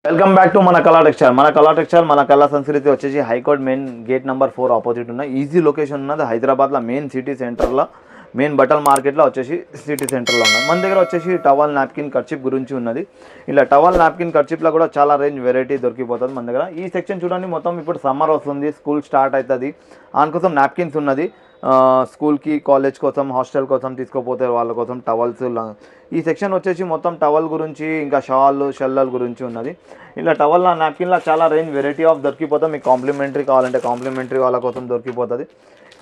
Welcome back to మన కళా textile. మన కళా సంస్కృతి వచ్చేసి high court main gate number 4 opposite ఉన్న ఈజీ లొకేషన్ ఉన్నది. హైదరాబాద్లో మెయిన్ సిటీ సెంటర్లో మెయిన్ బట్టల్ మార్కెట్లో వచ్చేసి సిటీ సెంటర్లో ఉన్నది. మన దగ్గర వచ్చేసి టవల్ నాప్కిన్ కర్చిప్ గురించి ఉన్నది. ఇలా టవల్ నాప్కిన్ కర్చిప్లో కూడా చాలా రేంజ్ వెరైటీ దొరికిపోతుంది మన దగ్గర. ఈ సెక్షన్ చూడండి, మొత్తం ఇప్పుడు సమ్మర్ వస్తుంది, స్కూల్ స్టార్ట్ అవుతుంది, అందుకోసం నాప్కిన్స్ ఉన్నది. స్కూల్కి, కాలేజ్ కోసం, హాస్టల్ కోసం తీసుకోపోతే వాళ్ళ కోసం టవల్స్. ఈ సెక్షన్ వచ్చేసి మొత్తం టవల్ గురించి, ఇంకా షల్లల్ గురించి ఉన్నది. ఇలా టవల్ నాప్కిన్లో చాలా రేంజ్ వెరైటీ ఆఫ్ దొరికిపోతుంది. మీకు కాంప్లిమెంటరీ కావాలంటే కాంప్లిమెంటరీ వాళ్ళ కోసం దొరికిపోతుంది.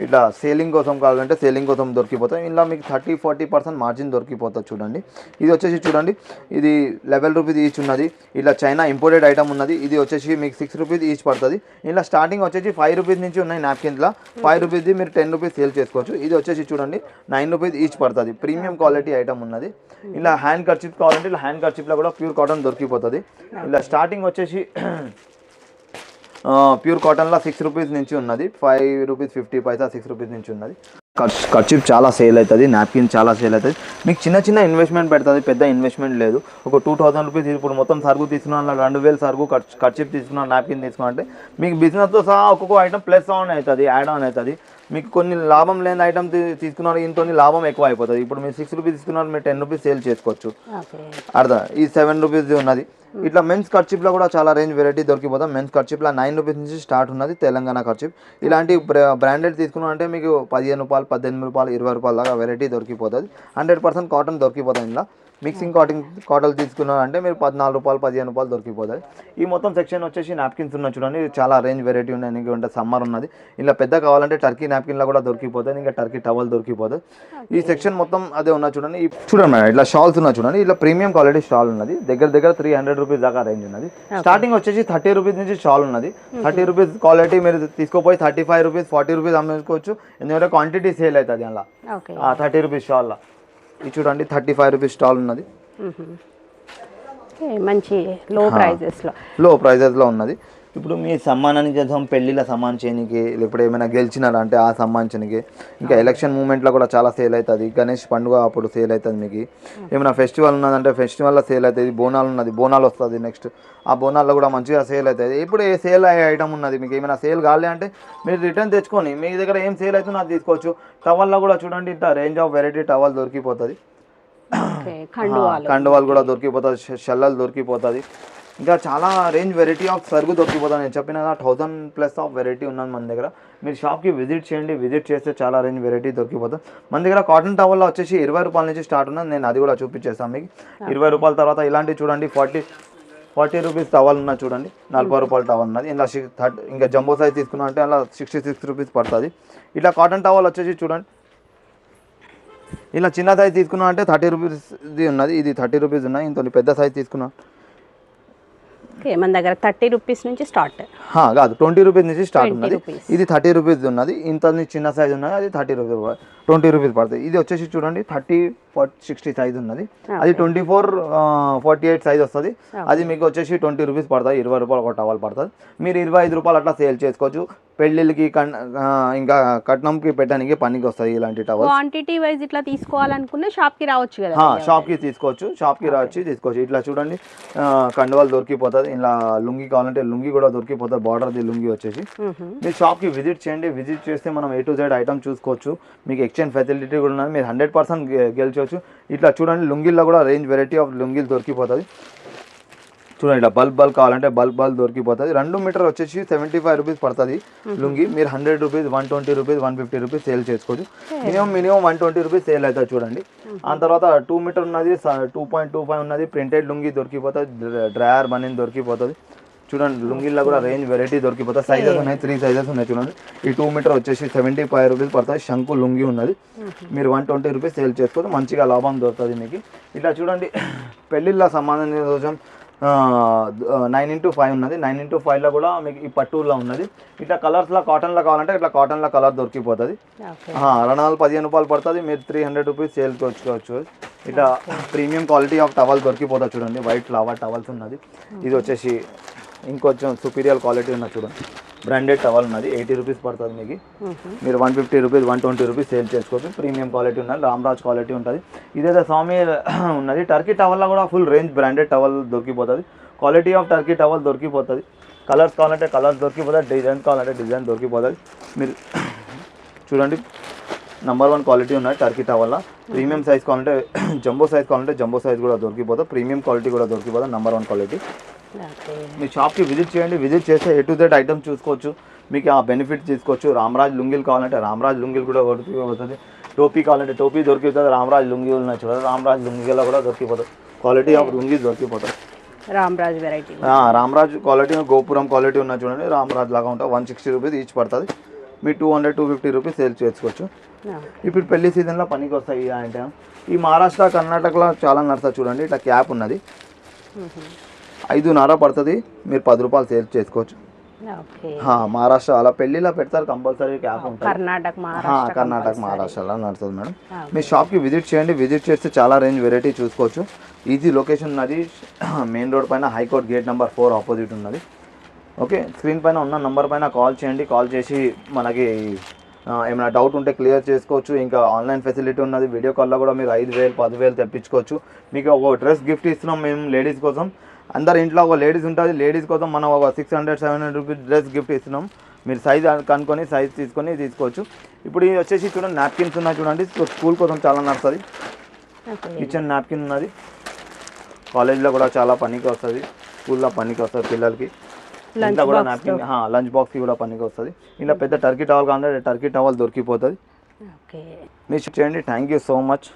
ఇట్లా సేలింగ్ కోసం కావాలంటే సేలింగ్ కోసం దొరికిపోతుంది. ఇలా మీకు 30-40% మార్జిన్ దొరికిపోతుంది. చూడండి, ఇది వచ్చేసి చూడండి, ఇది 11 రూపీస్ ఈచ్ ఉన్నది. ఇలా చైనా ఇంపోర్టెడ్ ఐటమ్ ఉన్నది. ఇది వచ్చేసి మీకు 6 రూపీస్ ఈచ్ పడుతుంది. ఇలా స్టార్టింగ్ వచ్చేసి 5 రూపీస్ నుంచి ఉన్నాయి నాప్కిన్స్లో. 5 రూపీస్ది మీరు 10 రూపీస్ సేల్ చేసుకోవచ్చు. ఇది వచ్చేసి చూడండి 9 రూపీస్ ఈచ్ పడుతుంది. ప్రీమియం క్వాలిటీ ఐటమ్ ఉన్నది. ఇలా హ్యాండ్ కర్చిప్ కావాలంటే ఇలా హ్యాండ్ కర్చిప్లో కూడా ప్యూర్ కాటన్ దొరికిపోతుంది. ఇలా స్టార్టింగ్ వచ్చేసి ప్యూర్ కాటన్లో 6 రూపీస్ నుంచి ఉన్నది. 5 రూపీస్ 50 పైసా 6 రూపీస్ నుంచి ఉన్నది. కర్చిప్ చాలా సేల్ అవుతుంది, నాప్కిన్ చాలా సేల్ అవుతుంది. మీకు చిన్న ఇన్వెస్ట్మెంట్ పెడుతుంది, పెద్ద ఇన్వెస్ట్మెంట్ లేదు. ఒక 2000 రూపీస్ ఇప్పుడు మొత్తం సరుకు తీసుకున్నాను, 2000 సరుకు కర్చిప్ తీసుకున్నాను, నాప్కిన్ తీసుకున్నా అంటే మీకు బిజినెస్తో సహా ఒక్కొక్క ఐటమ్ ప్లస్ ఆన్ అవుతుంది, యాడ్ ఆన్ అవుతుంది. మీకు కొన్ని లాభం లేని ఐటమ్ తీసుకున్నారు, ఇంతో లాభం ఎక్కువ అయిపోతుంది. ఇప్పుడు మీరు 6 రూపీస్ తీసుకున్నారు, మీరు 10 రూపీస్ సేల్ చేసుకోవచ్చు. అర్థం, ఈ 7 రూపీస్ ఉన్నది. ఇట్లా మెన్స్ కర్చిప్లో కూడా చాలా రేంజ్ వెరైటీ దొరికిపోతాం. మెన్స్ కర్చిప్లో 9 రూపీస్ నుంచి స్టార్ట్ ఉన్నది. తెలంగాణ కర్చిప్ ఇలాంటి బ్రాండెడ్ తీసుకున్నాం అంటే మీకు 15 రూపాయలు, 18 రూపాయలు, 20 రూపాయల దాకా వెరైటీ దొరికిపోతుంది. 100% కాటన్ దొరికిపోతుంది. ఇలా మిక్సింగ్ కాటన్ తీసుకున్నారు అంటే మీరు 14 రూపాయలు, 15 రూపాయలు దొరికిపోతుంది. ఈ మొత్తం సెక్షన్ వచ్చేసి నాప్కిన్స్ ఉన్నాయి. చూడండి, చాలా రేంజ్ వెరైటీ ఉన్నాయి. ఎందుకంటే సమ్మర్ ఉన్నది. ఇలా పెద్ద కావాలంటే టర్కీ నాప్కిన్లో కూడా దొరికిపోతుంది. ఇంకా టర్కీ టవల్ దొరికిపోతుంది. ఈ సెక్షన్ మొత్తం అదే ఉన్నాయి. చూడండి, చూడండి మేడం, ఇట్లా షాల్స్ ఉన్నాయి. చూడండి, ఇలా ప్రీమియం క్వాలిటీ షాల్ ఉన్నది. దగ్గర 300 రూపీస్ దాకా రేంజ్ ఉన్నది. స్టార్టింగ్ వచ్చేసి 30 రూపీస్ నుంచి షాల్ ఉన్నది. 30 రూపీస్ క్వాలిటీ మీరు తీసుకోపోయి 35 రూపీస్, 40 రూపీస్ అమ్మేసుకోవచ్చు. ఎందుకంటే క్వాంటిటీ సేల్ అవుతుంది అలా. 30 రూపీస్ షాల్లో ఇది చూడండి 35 రూపీస్ స్టాల్ ఉన్నది. మంచి లో ప్రైజెస్లో ఉన్నది. ఇప్పుడు మీ సమ్మానానికి చేద్దాం, పెళ్ళిళ్ళ సమ్మాన్ చేయడానికి, లేకపోతే ఏమైనా గెలిచినారంటే ఆ సమ్మానించడానికి, ఇంకా ఎలక్షన్ మూమెంట్లో కూడా చాలా సేల్ అవుతుంది. గణేష్ పండుగ అప్పుడు సేల్ అవుతుంది. మీకు ఏమైనా ఫెస్టివల్ ఉన్నదంటే ఫెస్టివల్లో సేల్ అవుతుంది. బోనాలు ఉన్నది, బోనాలు వస్తుంది నెక్స్ట్. ఆ బోనాల్లో కూడా మంచిగా సేల్ అవుతుంది. ఇప్పుడు ఏ సేల్ అయ్యే ఐటమ్ ఉన్నది. మీకు ఏమైనా సేల్ కావాలి అంటే మీరు రిటర్న్ తెచ్చుకొని మీ దగ్గర ఏం సేల్ అవుతుందో అది తీసుకోవచ్చు. టవల్లో కూడా చూడండి, ఇంత రేంజ్ ఆఫ్ వెరైటీ టవల్ దొరికిపోతుంది. కండువాలు కూడా దొరికిపోతుంది, షల్లలు దొరికిపోతుంది. ఇంకా చాలా రేంజ్ వెరైటీ ఆఫ్ సరుకు దొరికిపోతుంది. నేను చెప్పిన 1000+ ఆఫ్ వెరైటీ ఉన్నది మన దగ్గర. మీరు షాప్కి విజిట్ చేయండి, విజిట్ చేస్తే చాలా రేంజ్ వెరైటీ దొరికిపోతుంది. మన దగ్గర కాటన్ టవల్లో వచ్చేసి 20 రూపాయల నుంచి స్టార్ట్ ఉన్నది. నేను అది కూడా చూపించేస్తాను మీకు. 20 రూపాయల తర్వాత ఇలాంటివి చూడండి 40 రూపీస్ టవల్ ఉన్నది. చూడండి 40 రూపాయల టవల్ ఉన్నది. ఇలా ఇంకా జంబో సైజ్ తీసుకున్నా అంటే అలా 66 రూపీస్ పడుతుంది. ఇట్లా కాటన్ టవల్ వచ్చేసి చూడండి, ఇలా చిన్న సైజ్ తీసుకున్నా అంటే 30 రూపీస్ది ఉన్నది. ఇది 30 రూపీస్ ఉన్నాయి. ఇంత పెద్ద సైజ్ తీసుకున్నా మన దగ్గర 30 రూపీస్ నుంచి స్టార్ట్ కాదు, 20 రూపీస్ నుంచి స్టార్ట్ ఉన్నది. ఇది 30 రూపీస్ ఉన్నది. ఇంత చిన్న సైజ్ ఉన్నది, అది 30 రూపీస్, 20 రూపీస్ పడుతుంది. ఇది వచ్చేసి చూడండి 30-60 సైజ్ ఉన్నది. అది 24-48 సైజ్ వస్తుంది. అది మీకు వచ్చేసి 20 రూపీస్ పడుతుంది. 20 రూపాయలు ఒక టవల్ పడుతుంది. మీరు 25 రూపాయలు అట్లా సేల్ చేసుకోవచ్చు. పెళ్ళిళ్ళకి ఇంకా కట్నంకి పెట్టడానికి పనికి వస్తుంది ఇలాంటి టవల్. క్వాంటిటీ వైజ్ ఇట్లా తీసుకోవాలనుకున్న షాప్కి రావచ్చు కదా. షాప్కి తీసుకోవచ్చు, షాప్కి రావచ్చు, తీసుకోవచ్చు. ఇట్లా చూడండి కండువాలు దొరికిపోతుంది. ఇలా లుంగి కావాలంటే లుంగి కూడా దొరికిపోతుంది. బార్డర్ది లుంగి వచ్చేసి మీరు షాప్కి విజిట్ చేయండి. విజిట్ చేస్తే మనం A to Z ఐటమ్ చూసుకోవచ్చు. మీకు ఎక్స్చేంజ్ ఫెసిలిటీ కూడా ఉన్నది. మీరు 100% గెలిచవచ్చు. ఇట్లా చూడండి, లుంగిల్లో కూడా రేంజ్ వెరైటీ ఆఫ్ లుంగిలు దొరికిపోతుంది. చూడండి, ఇట్లా బల్బ్ కావాలంటే బల్బ్ దొరికిపోతుంది. 2 మీటర్ వచ్చేసి 75 రూపీస్ పడుతుంది లుంగి. మీరు 100 రూపీస్, 120 రూపీస్, 150 రూపీస్ సేల్ చేసుకోవచ్చు. మినిమం 120 రూపీస్ సేల్ అవుతుంది. చూడండి, ఆ తర్వాత 2 మీటర్ ఉన్నది, 2.25 ఉన్నది. ప్రింటెడ్ లుంగి దొరికిపోతుంది. డ్రయర్ బనీన్ దొరికిపోతుంది. చూడండి, లుంగిల్లో కూడా రేంజ్ వెరైటీ దొరికిపోతుంది. సైజెస్ ఉన్నాయి, 3 సైజెస్ ఉన్నాయి. చూడండి, ఈ 2 మీటర్ వచ్చేసి 75 రూపీస్ పడుతుంది. శంకు లుంగి ఉన్నది. మీరు 120 రూపీస్ సేల్ చేసుకోవచ్చు. మంచిగా లాభం దొరుకుతుంది మీకు. ఇట్లా చూడండి, పెళ్ళిళ్ళ సంబంధించిన రోజు 9x5 ఉన్నది. 9x5లో కూడా మీకు ఈ పట్టూర్లో ఉన్నది. ఇట్లా కలర్స్లో కాటన్లో కావాలంటే ఇట్లా కాటన్లో కలర్ దొరికిపోతుంది. రణాలు 15 రూపాయలు పడుతుంది. మీరు 300 రూపీస్ సేల్ చేసుకోవచ్చు. ఇట్లా ప్రీమియం క్వాలిటీ ఆఫ్ టవల్ దొరికిపోతుంది. చూడండి, వైట్ ఫ్లవర్ టవల్స్ ఉన్నది. ఇది వచ్చేసి ఇంకొంచెం సుపీరియర్ క్వాలిటీ ఉన్నది. చూడండి, బ్రాండెడ్ టవల్ ఉన్నది. 80 రూపీస్ పడుతుంది మీకు. మీరు 150 రూపీస్, 120 రూపీస్ సేల్ చేసుకోవచ్చు. ప్రీమియం క్వాలిటీ ఉన్నది. రామ్రాజ్ క్వాలిటీ ఉంటుంది. ఇదేదో స్వామి ఉన్నది. టర్కీ టవల్లో కూడా ఫుల్ రేంజ్ బ్రాండెడ్ టవల్ దొరికిపోతుంది. క్వాలిటీ ఆఫ్ టర్కీ టవల్ దొరికిపోతుంది. కలర్స్ కావాలంటే కలర్స్ దొరికిపోతుంది, డిజైన్ కావాలంటే డిజైన్ దొరికిపోతుంది. మీరు చూడండి నెంబర్ 1 క్వాలిటీ ఉన్నాయి టర్కీ టవల్లో. ప్రీమియం సైజ్ కావాలంటే జంబో సైజ్ కావాలంటే జంబో సైజ్ కూడా దొరికిపోతుంది, ప్రీమియం క్వాలిటీ కూడా దొరికిపోతుంది, నెంబర్ 1 క్వాలిటీ. మీ షాప్కి విజిట్ చేయండి, విజిట్ చేస్తే A to Z ఐటమ్ చూసుకోవచ్చు, మీకు ఆ బెనిఫిట్ తీసుకోవచ్చు. రామరాజ్ లుంగిలు కావాలంటే రామరాజ్ లుంగిలు కూడా దొరికిపోతుంది, టోపీ కావాలంటే టోపీ దొరికిపోతుంది, రామరాజ్ లుంగిలు ఉన్నాయి చూడండి, రామరాజ్ లుంగిలో కూడా దొరికిపోతుంది, క్వాలిటీ ఆఫ్ లుంగి దొరికిపోతుంది. Ramraj variety, Ramraj quality Gopuram quality ఉన్నాయి చూడండి, రామరాజ్ లాగా ఉంటుంది. 160 రూపీస్ ఈచ్ పడుతుంది, మీ 200-250 రూపీస్ సేల్ చేసుకోవచ్చు. ఇప్పుడు పెళ్లి సీజన్లో పనికి వస్తాయి అంటే ఈ మహారాష్ట్ర కర్ణాటకలో చాలా నడుస్తుంది చూడండి, ఇట్లా క్యాప్ ఉన్నది 5.5 పడుతుంది, మీరు 10 రూపాయలు సేల్ చేసుకోవచ్చు. మహారాష్ట్ర అలా పెళ్లిలో పెడతారు కంపల్సరీ క్యాప్ ఉంటుంది. కర్ణాటక మహారాష్ట్రలో నడుస్తుంది మేడం. మీ షాప్కి విజిట్ చేయండి, విజిట్ చేస్తే చాలా రేంజ్ వెరైటీ చూసుకోవచ్చు. ఈజీ లొకేషన్ ఉన్నది, మెయిన్ రోడ్ పైన హైకోర్ట్ గేట్ నెంబర్ 4 ఆపోజిట్ ఉన్నది. ఓకే, స్క్రీన్ పైన ఉన్న నెంబర్ పైన కాల్ చేయండి, కాల్ చేసి మనకి ఏమైనా డౌట్ ఉంటే క్లియర్ చేసుకోవచ్చు. ఇంకా ఆన్లైన్ ఫెసిలిటీ ఉన్నది, వీడియో కాల్లో కూడా మీరు 5,000 10,000 తెప్పించుకోవచ్చు. మీకు ఒక డ్రెస్ గిఫ్ట్ ఇస్తున్నాం మేము లేడీస్ కోసం, అందరి ఇంట్లో ఒక లేడీస్ ఉంటుంది, లేడీస్ కోసం మనం ఒక 600-700 రూపీస్ డ్రెస్ గిఫ్ట్ ఇస్తున్నాం. మీరు సైజ్ కనుక్కొని సైజ్ తీసుకొని తీసుకోవచ్చు. ఇప్పుడు ఇది వచ్చేసి చూడండి నాప్కిన్స్ ఉన్నాయి చూడండి, స్కూల్ కోసం చాలా నడుస్తుంది. కిచెన్ నాప్కిన్ ఉన్నది, కాలేజ్లో కూడా చాలా పనికి వస్తుంది, స్కూల్లో పనికి వస్తుంది పిల్లలకి. ఇంట్లో కూడా నాప్కిన్ లంచ్ బాక్స్కి కూడా పనికి వస్తుంది. ఇలా పెద్ద టర్కీ టవల్ కావాలంటే టర్కీ టవల్ దొరికిపోతుంది. మీరు చేయండి. Thank you so much.